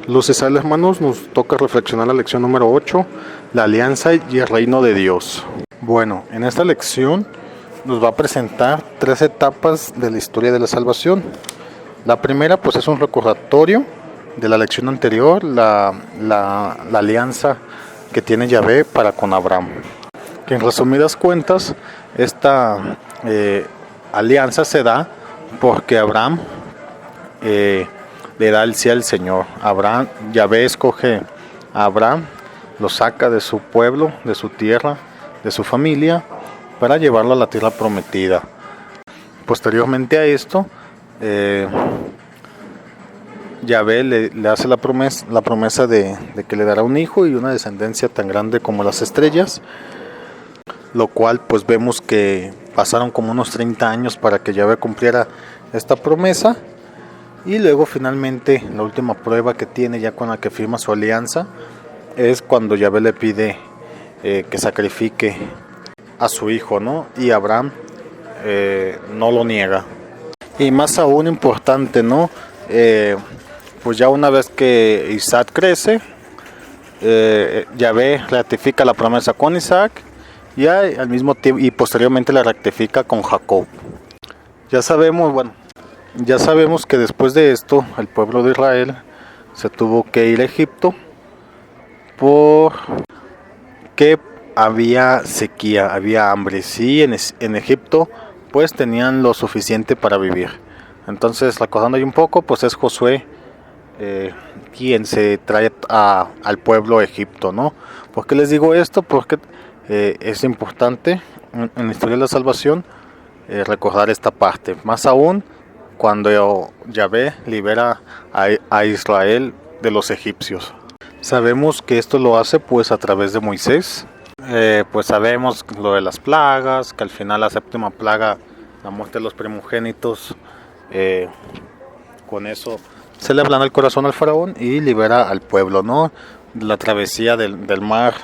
Los hermanos, nos toca reflexionar la lección número 8, la alianza y el reino de Dios. Bueno, en esta lección nos va a presentar 3 etapas de la historia de la salvación. La primera pues es un recordatorio de la lección anterior, la alianza que tiene Yahvé para con Abraham. Que en resumidas cuentas, esta alianza se da porque Abraham le da el sí al Señor. Yahvé escoge a Abraham, lo saca de su pueblo, de su tierra, de su familia, para llevarlo a la tierra prometida. Posteriormente a esto, Yahvé le hace la promesa de que le dará un hijo y una descendencia tan grande como las estrellas, lo cual pues vemos que pasaron como unos 30 años para que Yahvé cumpliera esta promesa. Y luego finalmente la última prueba que tiene ya con la que firma su alianza es cuando Yahvé le pide que sacrifique a su hijo, ¿no? Y Abraham no lo niega. Y más aún importante, ¿no? Pues ya una vez que Isaac crece, Yahvé ratifica la promesa con Isaac y al mismo tiempo y posteriormente la ratifica con Jacob. Ya sabemos que después de esto el pueblo de Israel se tuvo que ir a Egipto porque había sequía, había hambre. Sí, en Egipto pues tenían lo suficiente para vivir. Entonces, recordando ahí un poco, pues es Josué quien se trae al pueblo a Egipto, ¿no? ¿Por qué les digo esto? Porque es importante en la historia de la salvación recordar esta parte. Más aún cuando Yahvé libera a Israel de los egipcios. Sabemos que esto lo hace pues a través de Moisés. Pues sabemos lo de las plagas, que al final la séptima plaga, la muerte de los primogénitos, con eso se le ablanda el corazón al faraón y libera al pueblo, ¿no? De la travesía del mar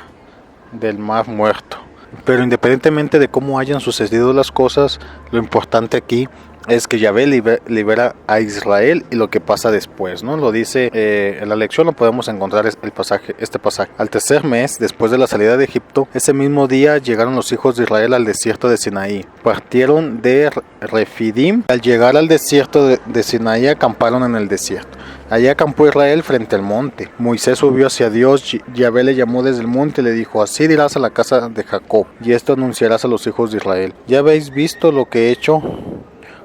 muerto. Pero independientemente de cómo hayan sucedido las cosas, lo importante aquí es que Yahvé libera a Israel y lo que pasa después, ¿no? Lo dice en la lección, lo podemos encontrar este pasaje. Al tercer mes, después de la salida de Egipto, ese mismo día llegaron los hijos de Israel al desierto de Sinaí. Partieron de Refidim. Al llegar al desierto de Sinaí, acamparon en el desierto. Allí acampó Israel frente al monte. Moisés subió hacia Dios. Yahvé le llamó desde el monte y le dijo: así dirás a la casa de Jacob, y esto anunciarás a los hijos de Israel. Ya habéis visto lo que he hecho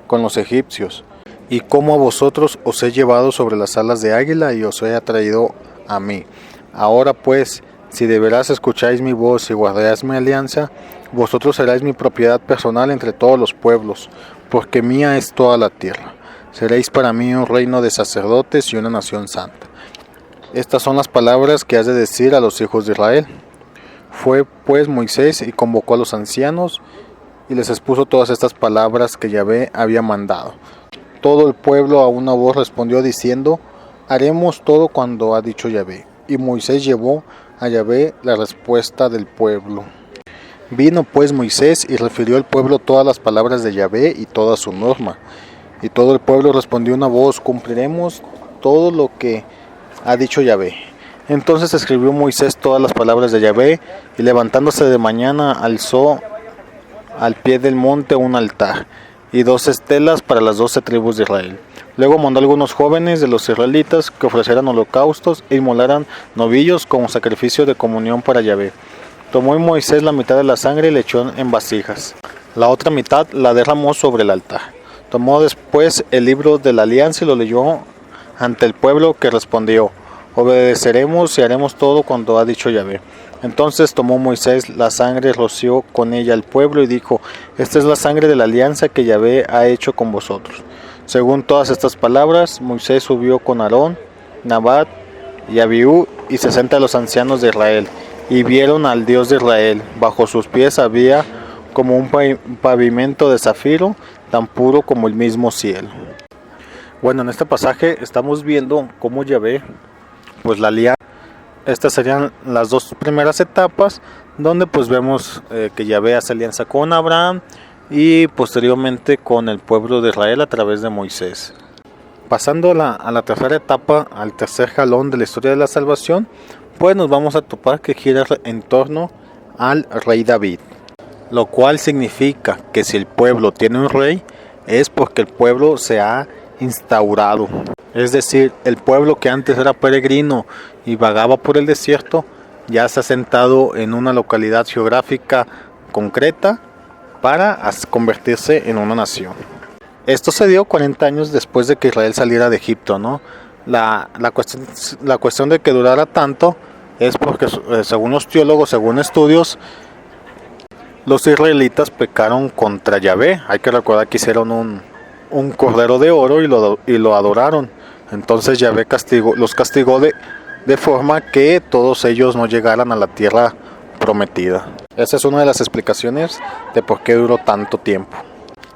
con los egipcios, y cómo a vosotros os he llevado sobre las alas de águila y os he atraído a mí. Ahora pues, si de veras escucháis mi voz y guardáis mi alianza, vosotros seréis mi propiedad personal entre todos los pueblos, porque mía es toda la tierra. Seréis para mí un reino de sacerdotes y una nación santa. Estas son las palabras que has de decir a los hijos de Israel. Fue pues Moisés y convocó a los ancianos y les expuso todas estas palabras que Yahvé había mandado. Todo el pueblo a una voz respondió diciendo: haremos todo cuando ha dicho Yahvé. Y Moisés llevó a Yahvé la respuesta del pueblo. Vino pues Moisés y refirió al pueblo todas las palabras de Yahvé y toda su norma. Y todo el pueblo respondió una voz: cumpliremos todo lo que ha dicho Yahvé. Entonces escribió Moisés todas las palabras de Yahvé y levantándose de mañana alzó al pie del monte un altar y 2 estelas para las 12 tribus de Israel. Luego mandó a algunos jóvenes de los israelitas que ofrecieran holocaustos e inmolaran novillos como sacrificio de comunión para Yahvé. Tomó Moisés la mitad de la sangre y la echó en vasijas. La otra mitad la derramó sobre el altar. Tomó después el libro de la alianza y lo leyó ante el pueblo, que respondió: obedeceremos y haremos todo cuanto ha dicho Yahvé. Entonces tomó Moisés la sangre, roció con ella al pueblo y dijo: esta es la sangre de la alianza que Yahvé ha hecho con vosotros. Según todas estas palabras, Moisés subió con Aarón, Nadab y Abiú y 60 de los ancianos de Israel, y vieron al Dios de Israel. Bajo sus pies había como un pavimento de zafiro, tan puro como el mismo cielo. Bueno, en este pasaje estamos viendo cómo Yahvé, pues la alianza. Estas serían las 2 primeras etapas, donde pues vemos que Yahvé hace alianza con Abraham y posteriormente con el pueblo de Israel a través de Moisés. Pasando a la tercera etapa, al tercer jalón de la historia de la salvación, pues nos vamos a topar que gira en torno al rey David, lo cual significa que si el pueblo tiene un rey, es porque el pueblo se ha instaurado. Es decir, el pueblo que antes era peregrino y vagaba por el desierto, ya se ha sentado en una localidad geográfica concreta para convertirse en una nación. Esto se dio 40 años después de que Israel saliera de Egipto, ¿no? La cuestión de que durara tanto es porque, según los teólogos, según estudios, los israelitas pecaron contra Yahvé. Hay que recordar que hicieron un cordero de oro y lo adoraron. Entonces Yahvé los castigó de forma que todos ellos no llegaran a la tierra prometida. Esa es una de las explicaciones de por qué duró tanto tiempo.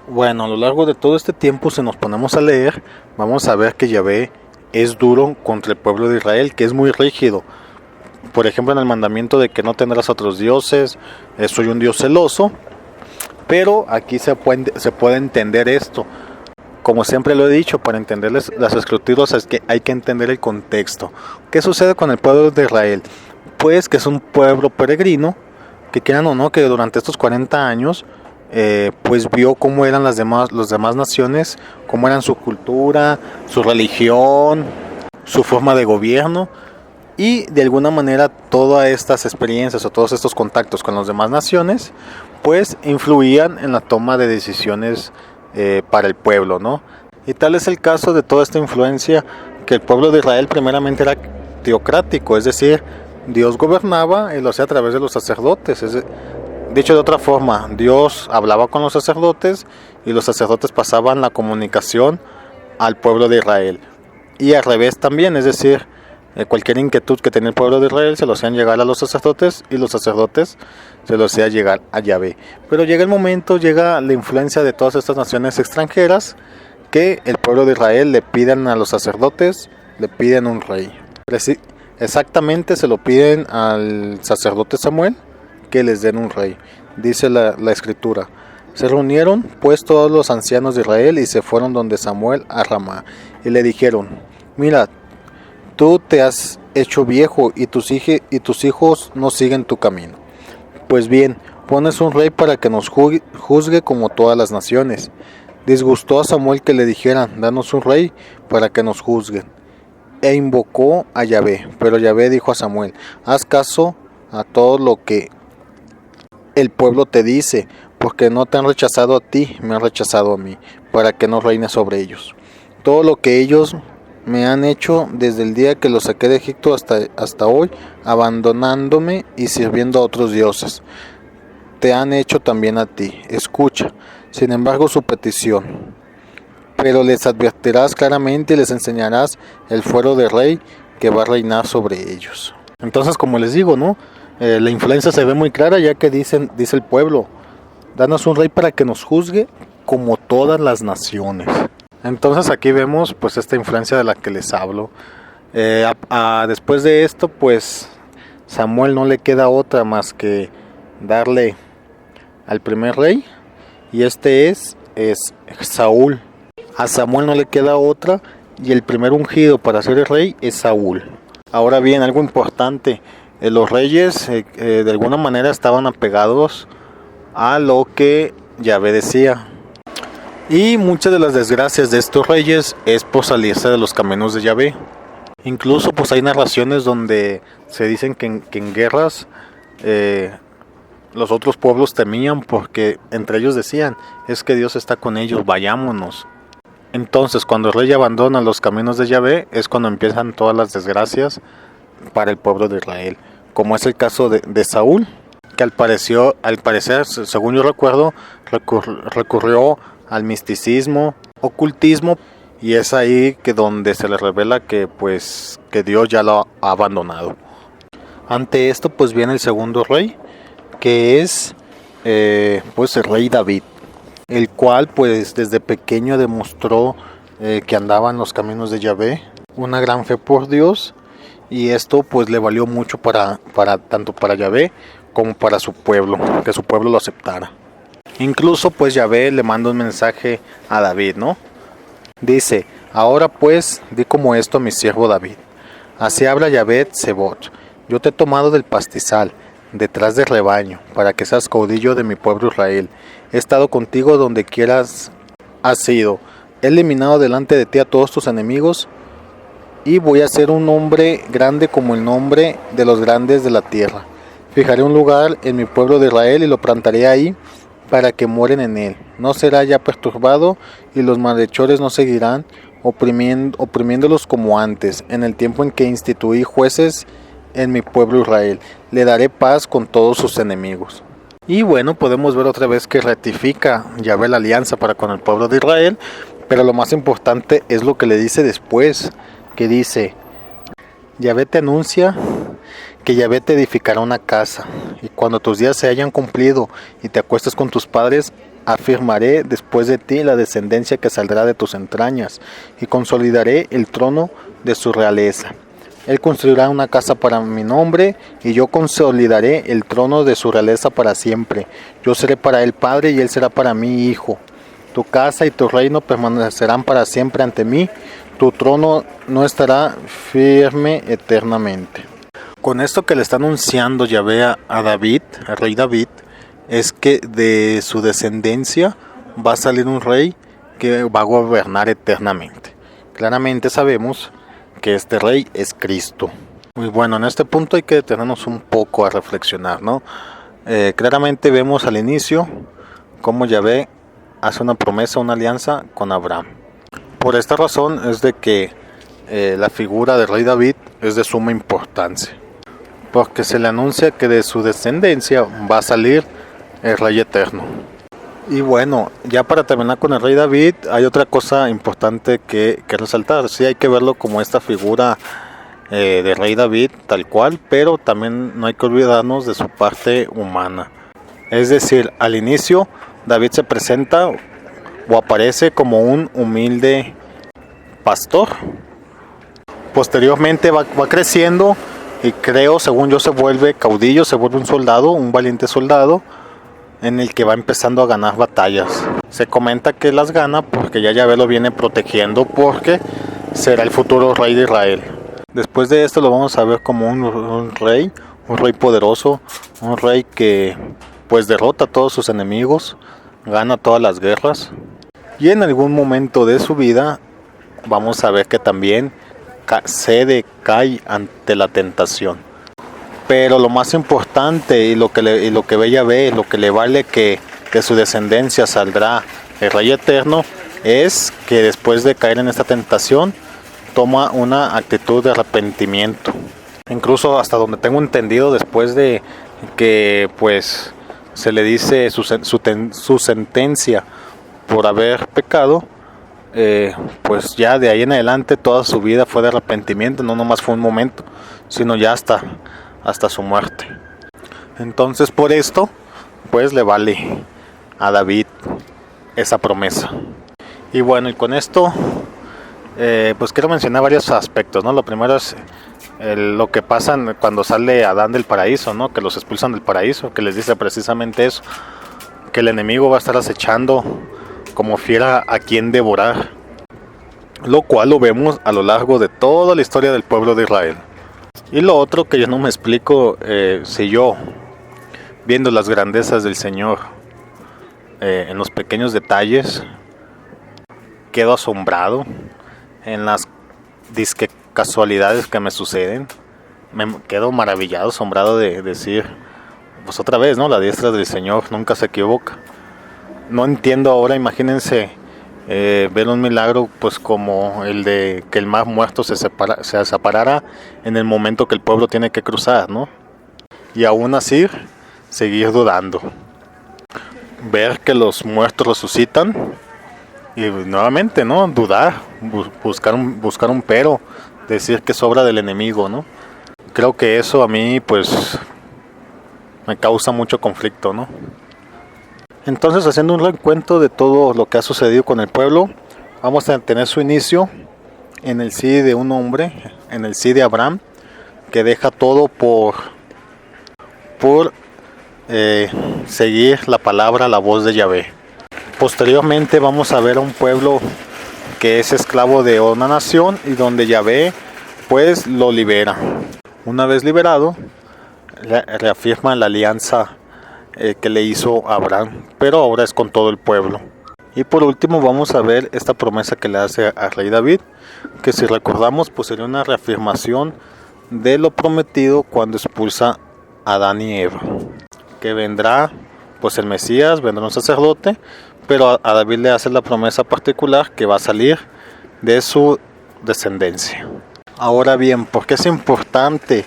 Bueno, a lo largo de todo este tiempo, si nos ponemos a leer, vamos a ver que Yahvé es duro contra el pueblo de Israel, que es muy rígido. Por ejemplo, en el mandamiento de que no tendrás otros dioses, soy un Dios celoso. Pero aquí se puede entender esto. Como siempre lo he dicho, para entender las escrituras es que hay que entender el contexto. ¿Qué sucede con el pueblo de Israel? Pues que es un pueblo peregrino, que quieran o no, que durante estos 40 años pues vio cómo eran las demás naciones, cómo eran su cultura, su religión, su forma de gobierno, y de alguna manera todas estas experiencias o todos estos contactos con las demás naciones pues influían en la toma de decisiones para el pueblo, ¿no? Y tal es el caso de toda esta influencia, que el pueblo de Israel primeramente era teocrático, es decir, Dios gobernaba y lo hacía a través de los sacerdotes. Dicho de otra forma, Dios hablaba con los sacerdotes y los sacerdotes pasaban la comunicación al pueblo de Israel. Y al revés también, es decir, cualquier inquietud que tenía el pueblo de Israel se lo hacían llegar a los sacerdotes y los sacerdotes se lo hacían llegar a Yahvé. Pero llega el momento, llega la influencia de todas estas naciones extranjeras, que el pueblo de Israel le piden a los sacerdotes, le piden un rey. Exactamente se lo piden al sacerdote Samuel, que les den un rey. Dice la escritura: se reunieron pues todos los ancianos de Israel y se fueron donde Samuel a Ramá, y le dijeron: mira, tú te has hecho viejo y tus hijos no siguen tu camino. Pues bien, pones un rey para que nos juzgue como todas las naciones. Disgustó a Samuel que le dijeran: danos un rey para que nos juzguen. E invocó a Yahvé, pero Yahvé dijo a Samuel: haz caso a todo lo que el pueblo te dice, porque no te han rechazado a ti, me han rechazado a mí, para que no reine sobre ellos. Todo lo que ellos me han hecho desde el día que los saqué de Egipto hasta hoy, abandonándome y sirviendo a otros dioses, te han hecho también a ti. Escucha, sin embargo, su petición, pero les advertirás claramente y les enseñarás el fuero de rey que va a reinar sobre ellos. Entonces, como les digo, ¿no? La influencia se ve muy clara, ya que dice el pueblo: danos un rey para que nos juzgue como todas las naciones. Entonces aquí vemos pues esta influencia de la que les hablo. Después de esto, pues Samuel no le queda otra más que darle al primer rey, y este es Saúl. A Samuel no le queda otra, y el primer ungido para ser el rey es Saúl. Ahora bien, algo importante: los reyes de alguna manera estaban apegados a lo que Yahvé decía. Y muchas de las desgracias de estos reyes es por salirse de los caminos de Yahvé. Incluso pues hay narraciones donde se dicen que en guerras los otros pueblos temían, porque entre ellos decían: es que Dios está con ellos, vayámonos. Entonces, cuando el rey abandona los caminos de Yahvé, es cuando empiezan todas las desgracias para el pueblo de Israel, como es el caso de Saúl, que al parecer, según yo recuerdo, recurrió al misticismo, ocultismo, y es ahí que donde se le revela que Dios ya lo ha abandonado. Ante esto pues viene el segundo rey, que es pues el rey David, el cual pues desde pequeño demostró que andaba en los caminos de Yahvé, una gran fe por Dios, y esto pues le valió mucho tanto para Yahvé como para su pueblo, que su pueblo lo aceptara. Incluso pues Yahvé le manda un mensaje a David, ¿no? Dice: Ahora pues, di como esto a mi siervo David. Así habla Yahvé Tsebot. Yo te he tomado del pastizal, detrás del rebaño, para que seas caudillo de mi pueblo Israel. He estado contigo donde quieras has ido. He eliminado delante de ti a todos tus enemigos, y voy a ser un nombre grande como el nombre de los grandes de la tierra. Fijaré un lugar en mi pueblo de Israel y lo plantaré ahí para que mueren en él. No será ya perturbado y los malhechores no seguirán oprimiéndolos como antes, en el tiempo en que instituí jueces en mi pueblo Israel. Le daré paz con todos sus enemigos. Y bueno, podemos ver otra vez que ratifica Yahvé la alianza para con el pueblo de Israel, pero lo más importante es lo que le dice después, que dice: Yahvé te anuncia que Yahvé te edificará una casa, y cuando tus días se hayan cumplido y te acuestes con tus padres, afirmaré después de ti la descendencia que saldrá de tus entrañas, y consolidaré el trono de su realeza. Él construirá una casa para mi nombre, y yo consolidaré el trono de su realeza para siempre. Yo seré para él padre, y él será para mí hijo. Tu casa y tu reino permanecerán para siempre ante mí. Tu trono no estará firme eternamente. Con esto que le está anunciando Yahvé a David, al rey David, es que de su descendencia va a salir un rey que va a gobernar eternamente. Claramente sabemos que este rey es Cristo. Muy bueno, en este punto hay que detenernos un poco a reflexionar, ¿no? Claramente vemos al inicio cómo Yahvé hace una promesa, una alianza con Abraham. Por esta razón es de que la figura del rey David es de suma importancia, porque se le anuncia que de su descendencia va a salir el rey eterno. Y bueno, ya para terminar con el rey David, hay otra cosa importante que resaltar. Sí, hay que verlo como esta figura del rey David tal cual, pero también no hay que olvidarnos de su parte humana. Es decir, al inicio David se presenta o aparece como un humilde pastor. Posteriormente va creciendo y creo, según yo, se vuelve caudillo, se vuelve un soldado, un valiente soldado, en el que va empezando a ganar batallas. Se comenta que las gana porque ya Yahvé lo viene protegiendo, porque será el futuro rey de Israel. Después de esto lo vamos a ver como un rey poderoso, un rey que pues derrota a todos sus enemigos, gana todas las guerras, y en algún momento de su vida vamos a ver que también cae ante la tentación. Pero lo más importante y lo que ve Yahvé, lo que le vale que de su descendencia saldrá el rey eterno, es que después de caer en esta tentación toma una actitud de arrepentimiento. Incluso hasta donde tengo entendido, después de que pues se le dice su sentencia por haber pecado, pues ya de ahí en adelante toda su vida fue de arrepentimiento, no nomás fue un momento, sino ya hasta su muerte. Entonces por esto pues le vale a David esa promesa. Y bueno, y con esto pues quiero mencionar varios aspectos, ¿no? Lo primero es lo que pasa cuando sale Adán del paraíso, ¿no? Que los expulsan del paraíso, que les dice precisamente eso, que el enemigo va a estar acechando como fiera a quien devorar, lo cual lo vemos a lo largo de toda la historia del pueblo de Israel. Y lo otro que yo no me explico, si yo, viendo las grandezas del Señor en los pequeños detalles, quedo asombrado en las disque casualidades que me suceden, me quedo maravillado, asombrado de decir, pues otra vez, ¿no? La diestra del Señor nunca se equivoca. No entiendo ahora, imagínense ver un milagro pues como el de que el mar muerto se separara en el momento que el pueblo tiene que cruzar, ¿no? Y aún así seguir dudando. Ver que los muertos resucitan y nuevamente, ¿no? Dudar, buscar un pero, decir que es obra del enemigo, ¿no? Creo que eso a mí pues me causa mucho conflicto, ¿no? Entonces, haciendo un recuento de todo lo que ha sucedido con el pueblo, vamos a tener su inicio en el sí de un hombre, en el sí de Abraham, que deja todo por seguir la palabra, la voz de Yahvé. Posteriormente vamos a ver a un pueblo que es esclavo de una nación y donde Yahvé pues lo libera. Una vez liberado, reafirma la alianza que le hizo a Abraham, pero ahora es con todo el pueblo. Y por último vamos a ver esta promesa que le hace al rey David, que si recordamos pues sería una reafirmación de lo prometido cuando expulsa a Adán y Eva, que vendrá pues el Mesías, vendrá un sacerdote, pero a David le hace la promesa particular que va a salir de su descendencia. Ahora bien, ¿por qué es importante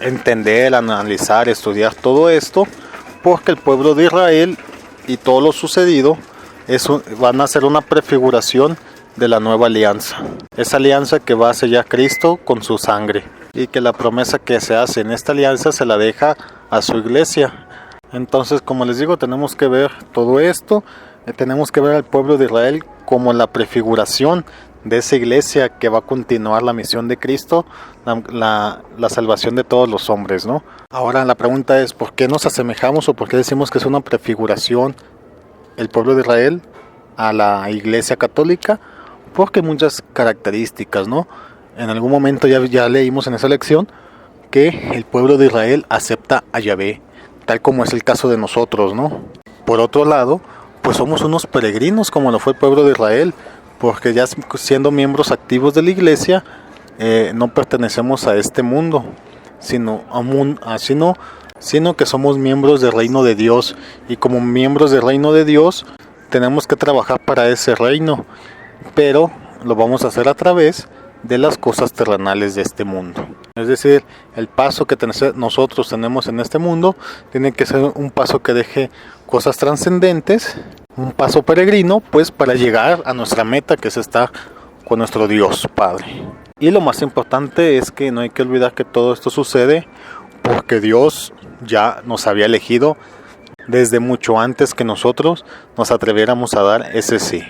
entender, analizar, estudiar todo esto? Porque el pueblo de Israel y todo lo sucedido van a ser una prefiguración de la nueva alianza. Esa alianza que va a sellar Cristo con su sangre. Y que la promesa que se hace en esta alianza se la deja a su iglesia. Entonces, como les digo, tenemos que ver todo esto. Tenemos que ver al pueblo de Israel como la prefiguración de esa iglesia que va a continuar la misión de Cristo, la salvación de todos los hombres, ¿no? Ahora la pregunta es, ¿por qué nos asemejamos o por qué decimos que es una prefiguración el pueblo de Israel a la iglesia católica? Porque hay muchas características, ¿no? En algún momento ya leímos en esa lección que el pueblo de Israel acepta a Yahvé, tal como es el caso de nosotros, ¿no? Por otro lado, pues somos unos peregrinos como lo fue el pueblo de Israel, porque ya siendo miembros activos de la iglesia, no pertenecemos a este mundo, sino que somos miembros del reino de Dios, y como miembros del reino de Dios tenemos que trabajar para ese reino, pero lo vamos a hacer a través de las cosas terrenales de este mundo. Es decir, el paso que nosotros tenemos en este mundo tiene que ser un paso que deje cosas trascendentes, un paso peregrino, pues para llegar a nuestra meta, que es estar con nuestro Dios Padre. Y lo más importante es que no hay que olvidar que todo esto sucede porque Dios ya nos había elegido desde mucho antes que nosotros nos atreviéramos a dar ese sí.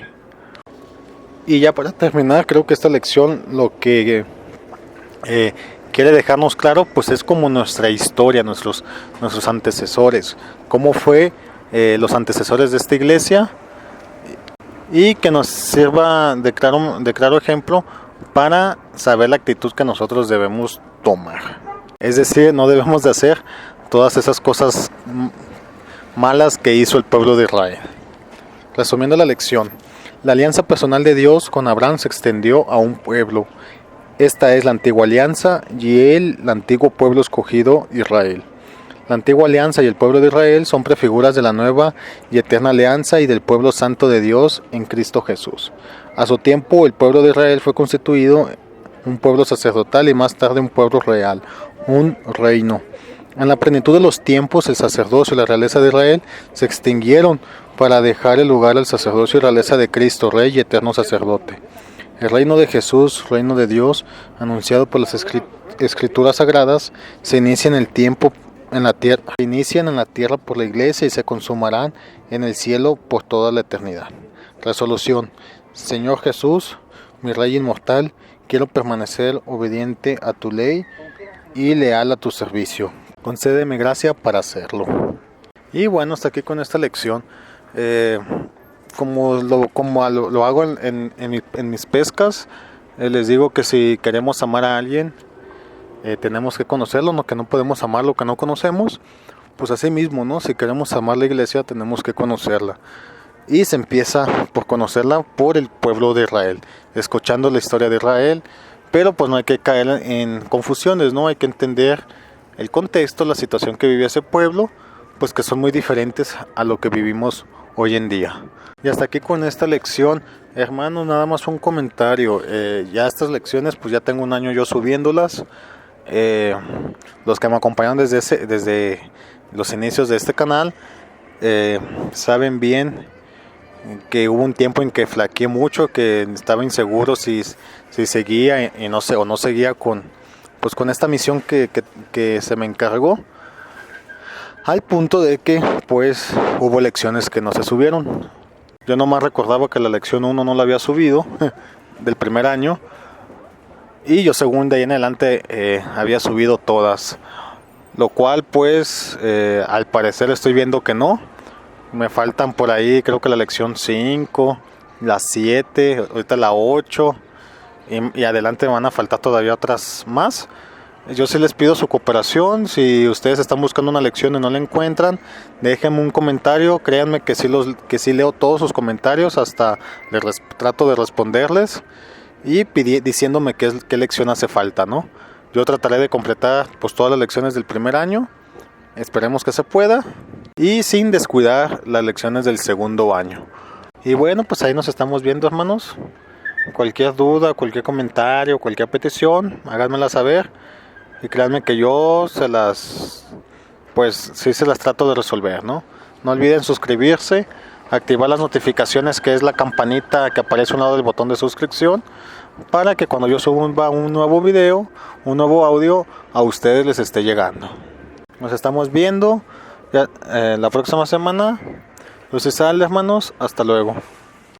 Y ya para terminar, creo que esta lección lo que quiere dejarnos claro pues es como nuestra historia, nuestros antecesores, cómo fue los antecesores de esta iglesia, y que nos sirva de claro ejemplo para saber la actitud que nosotros debemos tomar. Es decir, no debemos de hacer todas esas cosas malas que hizo el pueblo de Israel. Resumiendo la lección, la alianza personal de Dios con Abraham se extendió a un pueblo. Esta es la antigua alianza y el antiguo pueblo escogido, Israel. La antigua alianza y el pueblo de Israel son prefiguras de la nueva y eterna alianza y del pueblo santo de Dios en Cristo Jesús. A su tiempo, el pueblo de Israel fue constituido un pueblo sacerdotal y más tarde un pueblo real, un reino. En la plenitud de los tiempos, el sacerdocio y la realeza de Israel se extinguieron para dejar el lugar al sacerdocio y realeza de Cristo, Rey y eterno sacerdote. El reino de Jesús, reino de Dios, anunciado por las escrituras sagradas, se inicia en el tiempo en la tierra, inician en la tierra por la iglesia y se consumarán en el cielo por toda la eternidad. Resolución: Señor Jesús, mi Rey inmortal, quiero permanecer obediente a tu ley y leal a tu servicio. Concédeme gracia para hacerlo. Y bueno, hasta aquí con esta lección. Como lo hago en mis pescas, les digo que si queremos amar a alguien, tenemos que conocerlo, no que no podemos amar lo que no conocemos. Pues así mismo, ¿no? Si queremos amar la iglesia, tenemos que conocerla. Y se empieza por conocerla por el pueblo de Israel, escuchando la historia de Israel, pero pues no hay que caer en confusiones, ¿no? Hay que entender el contexto, la situación que vivía ese pueblo, pues que son muy diferentes a lo que vivimos hoy en día. Y hasta aquí con esta lección, hermanos, nada más un comentario. Ya estas lecciones, pues ya tengo un año yo subiéndolas. Los que me acompañan desde los inicios de este canal saben bien que hubo un tiempo en que flaqueé mucho, que estaba inseguro si seguía y no sé, o no seguía con esta misión que se me encargó, al punto de que pues hubo lecciones que no se subieron. Yo nomás recordaba que la lección 1 no la había subido del primer año, y yo según de ahí en adelante había subido todas, lo cual pues al parecer estoy viendo que no. Me faltan por ahí, creo que la lección 5, la 7, ahorita la 8 y adelante me van a faltar todavía otras más. Yo sí les pido su cooperación. Si ustedes están buscando una lección y no la encuentran, déjenme un comentario. Créanme que sí leo todos sus comentarios, hasta trato de responderles y diciéndome qué lección hace falta, ¿no? Yo trataré de completar pues todas las lecciones del primer año. Esperemos que se pueda y sin descuidar las lecciones del segundo año. Y bueno, pues ahí nos estamos viendo, hermanos. Cualquier duda, cualquier comentario, cualquier petición, háganmela saber. Y créanme que yo se las trato de resolver, ¿no? No olviden suscribirse, activar las notificaciones, que es la campanita que aparece a un lado del botón de suscripción, para que cuando yo suba un nuevo video, un nuevo audio, a ustedes les esté llegando. Nos estamos viendo la próxima semana. Los hermanos, hasta luego.